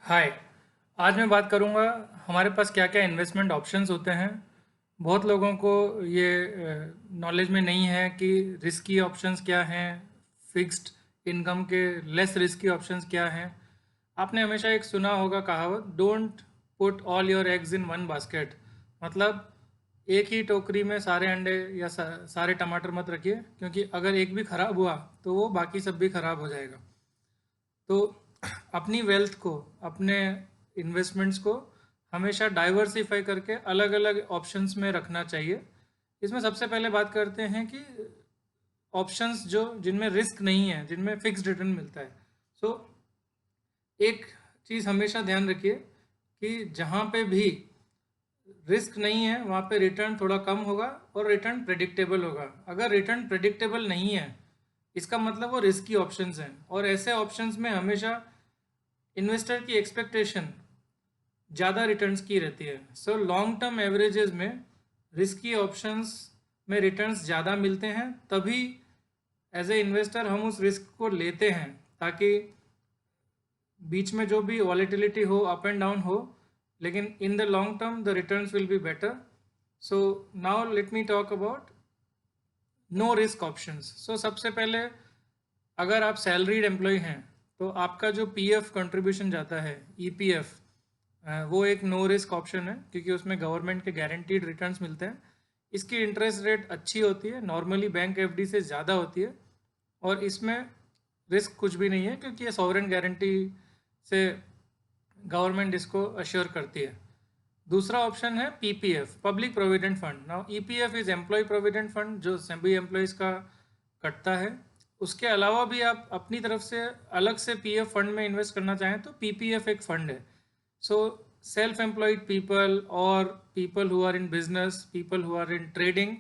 हाय। आज मैं बात करूंगा हमारे पास क्या क्या इन्वेस्टमेंट ऑप्शंस होते हैं। बहुत लोगों को ये नॉलेज में नहीं है कि रिस्की ऑप्शंस क्या हैं, फिक्स्ड इनकम के लेस रिस्की ऑप्शंस क्या हैं। आपने हमेशा एक सुना होगा कहावत, don't put all your eggs in one basket. मतलब एक ही टोकरी में सारे अंडे या सारे टमाटर मत रखिए, क्योंकि अगर एक भी खराब हुआ तो वो बाकी सब भी खराब हो जाएगा। तो अपनी वेल्थ को, अपने इन्वेस्टमेंट्स को हमेशा डाइवर्सिफाई करके अलग अलग ऑप्शंस में रखना चाहिए। इसमें सबसे पहले बात करते हैं कि ऑप्शंस जो जिनमें रिस्क नहीं है, जिनमें फिक्स्ड रिटर्न मिलता है। सो एक चीज़ हमेशा ध्यान रखिए कि जहाँ पे भी रिस्क नहीं है वहाँ पे रिटर्न थोड़ा कम होगा और रिटर्न प्रेडिक्टेबल होगा। अगर रिटर्न प्रेडिक्टेबल नहीं है, इसका मतलब वो रिस्की ऑप्शंस हैं, और ऐसे ऑप्शंस में हमेशा इन्वेस्टर की एक्सपेक्टेशन ज़्यादा रिटर्न्स की रहती है। सो लॉन्ग टर्म एवरेजेस में रिस्की ऑप्शंस में रिटर्न्स ज़्यादा मिलते हैं, तभी एज ए इन्वेस्टर हम उस रिस्क को लेते हैं, ताकि बीच में जो भी वॉलेटिलिटी हो, अप एंड डाउन हो, लेकिन in the long term the returns will be better. So now let me talk about no risk options. So सबसे पहले, अगर आप सैलरीड एम्प्लॉय हैं तो आपका जो पीएफ कंट्रीब्यूशन जाता है, ईपीएफ, वो एक नो रिस्क ऑप्शन है, क्योंकि उसमें गवर्नमेंट के गारंटीड रिटर्न्स मिलते हैं। इसकी इंटरेस्ट रेट अच्छी होती है, नॉर्मली बैंक एफडी से ज़्यादा होती है, और इसमें रिस्क कुछ भी नहीं है, क्योंकि ये सॉवरेन गारंटी से गवर्नमेंट इसको अश्योर करती है। दूसरा ऑप्शन है PPF, public provident fund. Now EPF is employ provident fund, जो सभी एम्प्लॉयज़ का कटता है। उसके अलावा भी आप अपनी तरफ से अलग से पीएफ फंड में इन्वेस्ट करना चाहें तो पीपीएफ एक फंड है। सो सेल्फ एम्प्लॉयड पीपल और people who are in business, people who are in trading,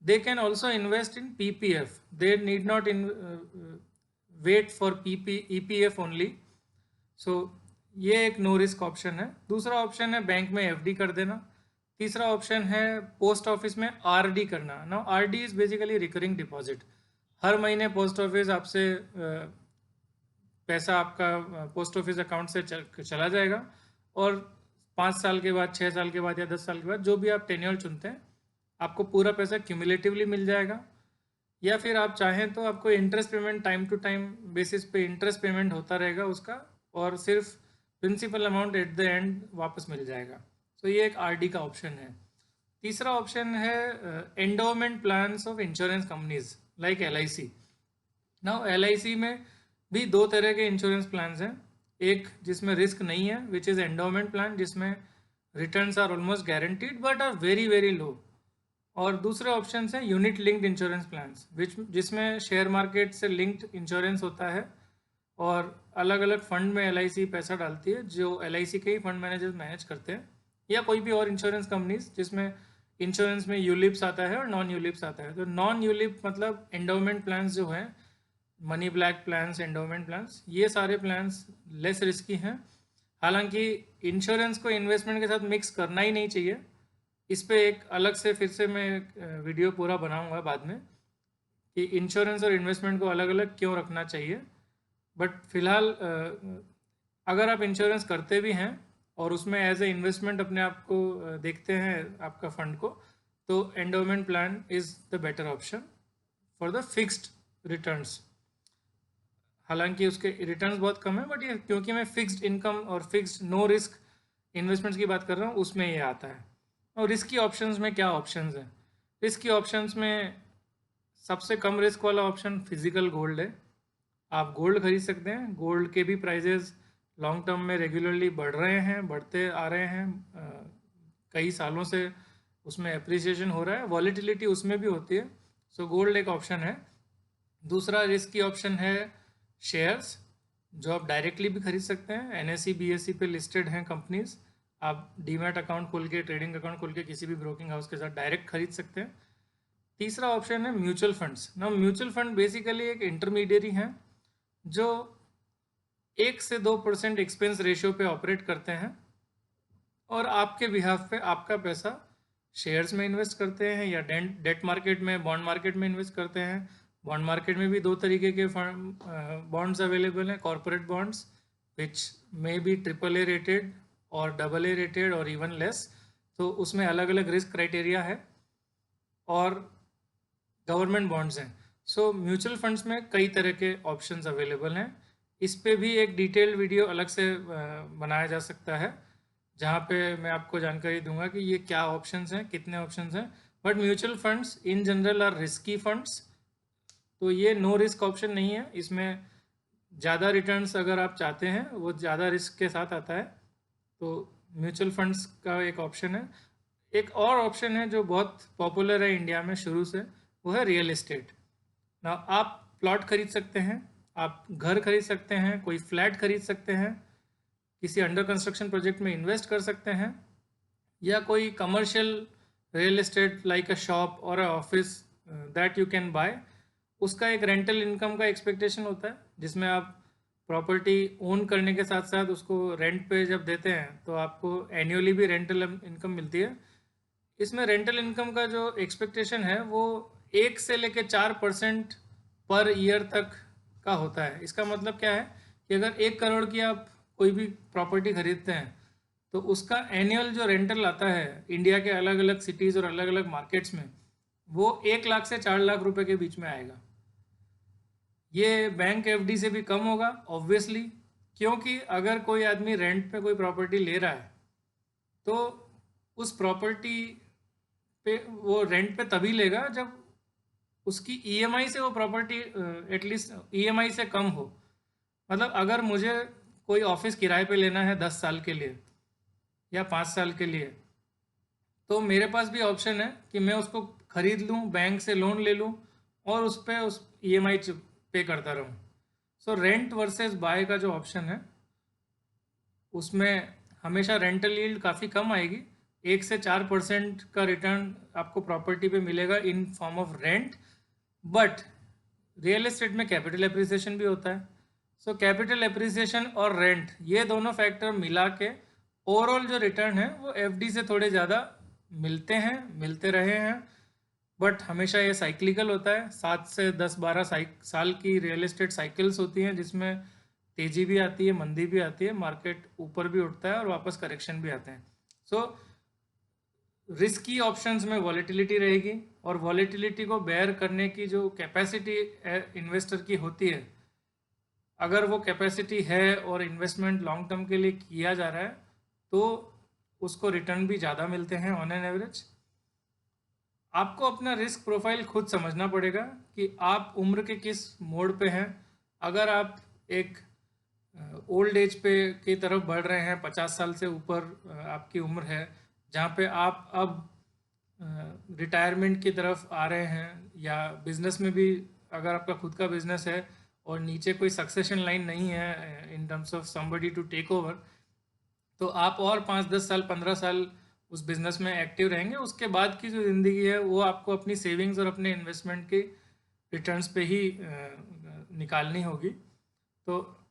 they can also invest in PPF. They need not wait for EPF only. So ये एक no risk option है। दूसरा option है bank में FD कर देना। तीसरा ऑप्शन है पोस्ट ऑफिस में आरडी करना। Now RD is basically recurring deposit. हर महीने पोस्ट ऑफिस आपसे पैसा आपका पोस्ट ऑफिस अकाउंट से चला जाएगा, और 5 साल के बाद, 6 साल के बाद या 10 साल के बाद, जो भी आप टेन्योर चुनते हैं, आपको पूरा पैसा क्यूमुलेटिवली मिल जाएगा। या फिर आप चाहें तो आपको interest payment time to time basis पे इंटरेस्ट पेमेंट होता रहेगा उसका, और सिर्फ principal amount at the end वापस मिल जाएगा। तो ये एक आरडी का ऑप्शन है। तीसरा ऑप्शन है endowment plans of insurance companies like LIC. Now LIC में भी दो तरह के इंश्योरेंस प्लान्स हैं। एक जिसमें रिस्क नहीं है, विच इज़ एंडोमेंट प्लान, जिसमें returns are almost guaranteed but are very very low. और दूसरे ऑप्शन है यूनिट लिंक्ड इंश्योरेंस प्लान्स, जिसमें शेयर मार्केट से लिंक्ड इंश्योरेंस होता है, और अलग अलग फंड में एलआईसी पैसा डालती है, जो एलआईसी के ही फंड मैनेजर्स मैनेज करते हैं, या कोई भी और इंश्योरेंस कंपनीज, जिसमें इंश्योरेंस में यूलिप्स आता है और नॉन यूलिप्स आता है। तो नॉन यूलिप मतलब एंडोमेंट प्लान्स जो हैं, money black plans, endowment plans, ये सारे प्लान्स लेस रिस्की हैं। हालांकि इंश्योरेंस को इन्वेस्टमेंट के साथ मिक्स करना ही नहीं चाहिए। इस पे एक अलग से फिर से मैं वीडियो पूरा बनाऊंगा बाद में, कि इंश्योरेंस और इन्वेस्टमेंट को अलग अलग क्यों रखना चाहिए। बट फिलहाल अगर आप इंश्योरेंस करते भी हैं और उसमें एज ए इन्वेस्टमेंट अपने आप को देखते हैं, आपका फंड को, तो endowment plan is the better option for the fixed returns. हालांकि उसके रिटर्न्स बहुत कम है, बट ये क्योंकि मैं फिक्स्ड इनकम और फिक्स्ड नो रिस्क इन्वेस्टमेंट्स की बात कर रहा हूँ, उसमें ये आता है। और रिस्की ऑप्शंस में क्या ऑप्शंस हैं? रिस्की ऑप्शंस में सबसे कम रिस्क वाला ऑप्शन फिजिकल गोल्ड है। आप गोल्ड खरीद सकते हैं। गोल्ड के भी प्राइजेस लॉन्ग टर्म में रेगुलरली बढ़ रहे हैं, बढ़ते आ रहे हैं। कई सालों से उसमें अप्रिसिएशन हो रहा है, वॉलेटिलिटी उसमें भी होती है। सो गोल्ड एक ऑप्शन है। दूसरा रिस्की ऑप्शन है शेयर्स, जो आप डायरेक्टली भी खरीद सकते हैं। एनएसई बीएसई पे लिस्टेड हैं कंपनीज, आप डीमैट अकाउंट खोल के, ट्रेडिंग अकाउंट खोल के किसी भी ब्रोकिंग हाउस के साथ डायरेक्ट खरीद सकते हैं। तीसरा ऑप्शन है म्यूचुअल फंड्स। ना म्यूचुअल फंड बेसिकली एक इंटरमीडियरी हैं, जो 1 से 2% एक्सपेंस रेशियो पे ऑपरेट करते हैं, और आपके बिहाफ पे आपका पैसा शेयर्स में इन्वेस्ट करते हैं, या डेट मार्केट में, बॉन्ड मार्केट में इन्वेस्ट करते हैं। बॉन्ड मार्केट में भी दो तरीके के बॉन्ड्स अवेलेबल हैं, corporate bonds which may be triple A rated और डबल ए रेटेड और इवन लेस, तो उसमें अलग अलग रिस्क क्राइटेरिया है, और गवर्नमेंट बॉन्ड्स हैं। सो म्यूचुअल फंड्स में कई तरह के ऑप्शंस अवेलेबल हैं। इस पे भी एक डिटेल्ड वीडियो अलग से बनाया जा सकता है, जहाँ पे मैं आपको जानकारी दूंगा कि ये क्या ऑप्शंस हैं, कितने ऑप्शंस हैं। But mutual funds in general R risky funds, तो ये नो रिस्क ऑप्शन नहीं है। इसमें ज़्यादा रिटर्न्स अगर आप चाहते हैं, वो ज़्यादा रिस्क के साथ आता है, तो म्यूचुअल फंड्स का एक ऑप्शन है। एक और ऑप्शन है जो बहुत पॉपुलर है इंडिया में शुरू से, वो है रियल एस्टेट ना। आप प्लॉट खरीद सकते हैं, आप घर खरीद सकते हैं, कोई फ्लैट खरीद सकते हैं, किसी अंडर कंस्ट्रक्शन प्रोजेक्ट में इन्वेस्ट कर सकते हैं, या कोई commercial real estate like a shop और a office that you can buy. उसका एक रेंटल इनकम का एक्सपेक्टेशन होता है, जिसमें आप प्रॉपर्टी ओन करने के साथ साथ उसको रेंट पे जब देते हैं तो आपको एनुअली भी रेंटल इनकम मिलती है। इसमें रेंटल इनकम का जो एक्सपेक्टेशन है वो 1 से लेकर 4% पर ईयर तक का होता है। इसका मतलब क्या है कि अगर 1 करोड़ की आप कोई भी प्रॉपर्टी खरीदते हैं, तो उसका एनुअल जो रेंटल आता है इंडिया के अलग अलग सिटीज़ और अलग अलग मार्केट्स में, वो 1 लाख से 4 लाख रुपए के बीच में आएगा। ये बैंक एफडी से भी कम होगा ऑब्वियसली, क्योंकि अगर कोई आदमी रेंट पे कोई प्रॉपर्टी ले रहा है, तो उस प्रॉपर्टी पे वो रेंट पे तभी लेगा जब उसकी ईएमआई से वो प्रॉपर्टी एटलीस्ट ईएमआई से कम हो। मतलब अगर मुझे कोई ऑफिस किराए पे लेना है 10 साल के लिए या 5 साल के लिए, तो मेरे पास भी ऑप्शन है कि मैं उसको खरीद लूँ, बैंक से लोन ले लूँ और उस पर उस ईएमआई पे करता रहूँ। सो रेंट वर्सेस बाय का जो ऑप्शन है, उसमें हमेशा रेंटल यील्ड काफ़ी कम आएगी। 1 से 4% का रिटर्न आपको प्रॉपर्टी पे मिलेगा in form of rent. But real estate में कैपिटल एप्रिसिएशन भी होता है। सो कैपिटल एप्रिसिएशन और रेंट, ये दोनों फैक्टर मिला के ओवरऑल जो रिटर्न है वो एफडी से थोड़े ज़्यादा मिलते हैं, मिलते रहे हैं। बट हमेशा ये साइक्लिकल होता है। 7 से 10 12 साल की रियल एस्टेट साइकिल्स होती हैं, जिसमें तेज़ी भी आती है, मंदी भी आती है, मार्केट ऊपर भी उठता है और वापस करेक्शन भी आते हैं। सो रिस्की ऑप्शंस में वॉलेटिलिटी रहेगी, और वॉलेटिलिटी को बेयर करने की जो कैपेसिटी इन्वेस्टर की होती है, अगर वो कैपेसिटी है और इन्वेस्टमेंट लॉन्ग टर्म के लिए किया जा रहा है, तो उसको रिटर्न भी ज़्यादा मिलते हैं ऑन एन एवरेज। आपको अपना रिस्क प्रोफाइल खुद समझना पड़ेगा कि आप उम्र के किस मोड़ पे हैं। अगर आप एक ओल्ड एज पे की तरफ बढ़ रहे हैं, 50 साल से ऊपर आपकी उम्र है, जहाँ पे आप अब रिटायरमेंट की तरफ आ रहे हैं, या बिजनेस में भी अगर आपका खुद का बिजनेस है और नीचे कोई सक्सेशन लाइन नहीं है in terms of somebody to take over, तो आप और 5 10 साल 15 साल उस बिज़नेस में एक्टिव रहेंगे। उसके बाद की जो ज़िंदगी है वो आपको अपनी सेविंग्स और अपने इन्वेस्टमेंट की रिटर्न्स पे ही निकालनी होगी। तो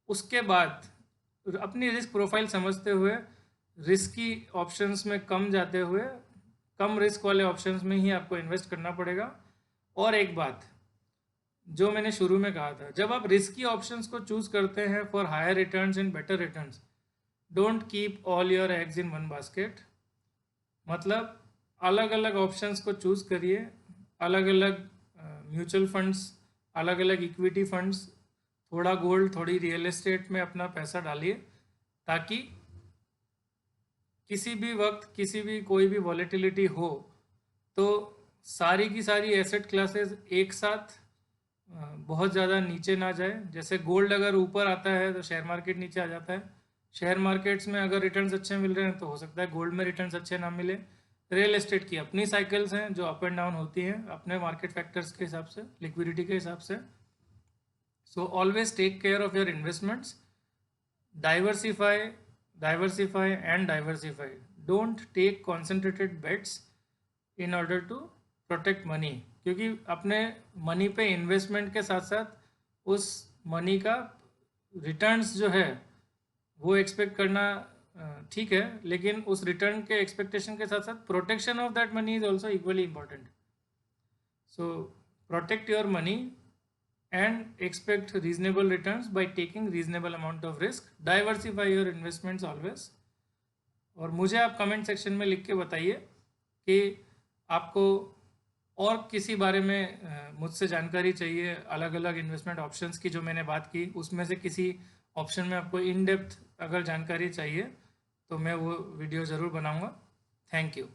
उसके बाद अपनी रिस्क प्रोफाइल समझते हुए, रिस्की ऑप्शंस में कम जाते हुए, कम रिस्क वाले ऑप्शंस में ही आपको इन्वेस्ट करना पड़ेगा। और एक बात जो मैंने शुरू में कहा था, जब आप रिस्की ऑप्शंस को चूज़ करते हैं for higher returns and better returns, don't keep all your eggs in one basket. मतलब अलग अलग ऑप्शंस को चूज़ करिए, अलग अलग म्यूचुअल फंड्स, अलग अलग इक्विटी फंड्स, थोड़ा गोल्ड, थोड़ी रियल एस्टेट में अपना पैसा डालिए, ताकि किसी भी वक्त किसी भी कोई भी वॉलेटिलिटी हो तो सारी की सारी एसेट क्लासेस एक साथ बहुत ज़्यादा नीचे ना जाए। जैसे गोल्ड अगर ऊपर आता है तो शेयर मार्केट नीचे आ जाता है। शेयर मार्केट्स में अगर रिटर्न्स अच्छे मिल रहे हैं तो हो सकता है गोल्ड में रिटर्न्स अच्छे ना मिले। रियल एस्टेट की अपनी साइकिल्स हैं जो अप एंड डाउन होती हैं अपने मार्केट फैक्टर्स के हिसाब से, लिक्विडिटी के हिसाब से। So always take care of your investments, diversify and diversify. Don't take concentrated bets in order to protect money, क्योंकि अपने मनी पे इन्वेस्टमेंट के साथ साथ उस मनी का रिटर्न्स जो है वो एक्सपेक्ट करना ठीक है, लेकिन उस रिटर्न के एक्सपेक्टेशन के साथ साथ protection of that money is also equally important. So protect your money and expect reasonable returns by taking reasonable amount of risk. Diversify your investments always. और मुझे आप कमेंट सेक्शन में लिख के बताइए कि आपको और किसी बारे में मुझसे जानकारी चाहिए, अलग अलग इन्वेस्टमेंट ऑप्शंस की जो मैंने बात की उसमें से किसी ऑप्शन में आपको इन डेप्थ अगर जानकारी चाहिए तो मैं वो वीडियो ज़रूर बनाऊंगा। Thank you.